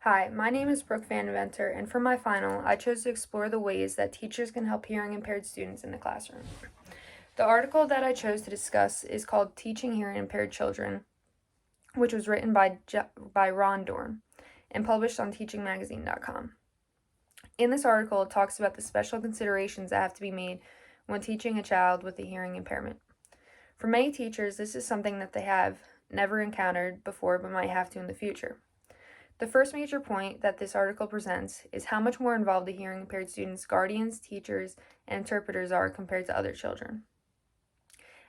Hi, my name is Brooke Van Venter, and for my final, I chose to explore the ways that teachers can help hearing impaired students in the classroom. The article that I chose to discuss is called Teaching Hearing Impaired Children, which was written by Ron Dorn and published on teachingmagazine.com. In this article, it talks about the special considerations that have to be made when teaching a child with a hearing impairment. For many teachers, this is something that they have never encountered before but might have to in the future. The first major point that this article presents is how much more involved the hearing impaired students' guardians, teachers, and interpreters are compared to other children.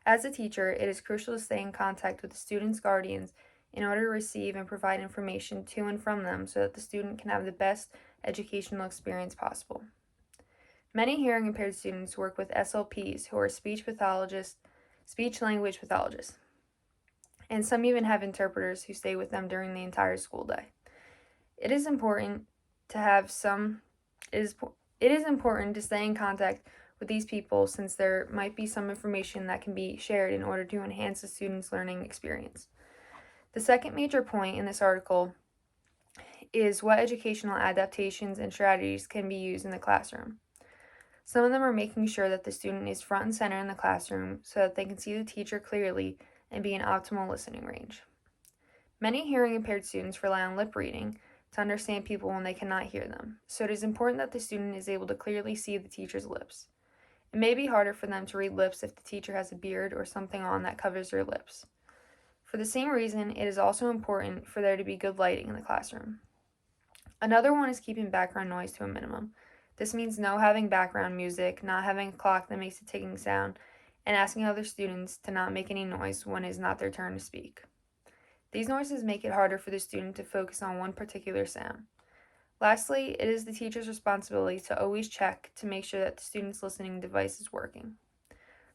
As a teacher, it is crucial to stay in contact with the students' guardians in order to receive and provide information to and from them so that the student can have the best educational experience possible. Many hearing impaired students work with SLPs, who are speech language pathologists, and some even have interpreters who stay with them during the entire school day. It is important to stay in contact with these people, since there might be some information that can be shared in order to enhance the student's learning experience. The second major point in this article is what educational adaptations and strategies can be used in the classroom. Some of them are making sure that the student is front and center in the classroom so that they can see the teacher clearly and be in optimal listening range. Many hearing impaired students rely on lip reading to understand people when they cannot hear them, so it is important that the student is able to clearly see the teacher's lips. It may be harder for them to read lips if the teacher has a beard or something on that covers their lips. For the same reason, it is also important for there to be good lighting in the classroom. Another one is keeping background noise to a minimum. This means no having background music, not having a clock that makes a ticking sound, and asking other students to not make any noise when it is not their turn to speak. These noises make it harder for the student to focus on one particular sound. Lastly, it is the teacher's responsibility to always check to make sure that the student's listening device is working.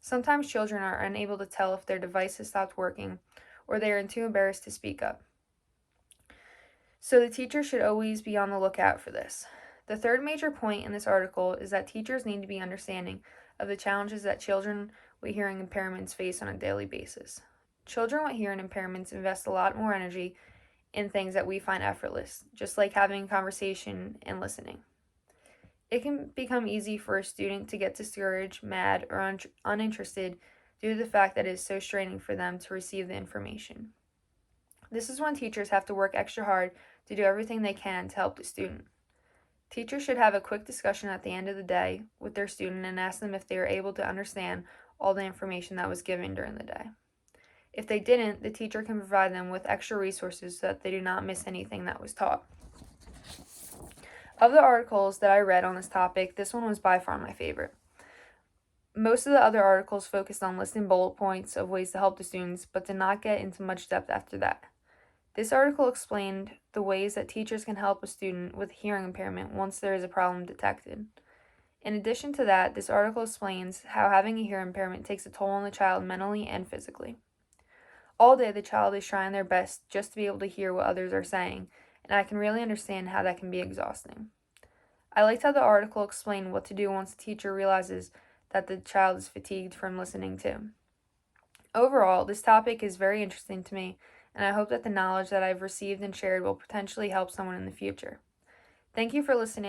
Sometimes children are unable to tell if their device has stopped working, or they are too embarrassed to speak up. So the teacher should always be on the lookout for this. The third major point in this article is that teachers need to be understanding of the challenges that children with hearing impairments face on a daily basis. Children with hearing impairments invest a lot more energy in things that we find effortless, just like having a conversation and listening. It can become easy for a student to get discouraged, mad, or uninterested due to the fact that it is so straining for them to receive the information. This is when teachers have to work extra hard to do everything they can to help the student. Teachers should have a quick discussion at the end of the day with their student and ask them if they are able to understand all the information that was given during the day. If they didn't, the teacher can provide them with extra resources so that they do not miss anything that was taught. Of the articles that I read on this topic, this one was by far my favorite. Most of the other articles focused on listing bullet points of ways to help the students, but did not get into much depth after that. This article explained the ways that teachers can help a student with hearing impairment once there is a problem detected. In addition to that, this article explains how having a hearing impairment takes a toll on the child mentally and physically. All day, the child is trying their best just to be able to hear what others are saying, and I can really understand how that can be exhausting. I liked how the article explained what to do once the teacher realizes that the child is fatigued from listening too. Overall, this topic is very interesting to me, and I hope that the knowledge that I've received and shared will potentially help someone in the future. Thank you for listening.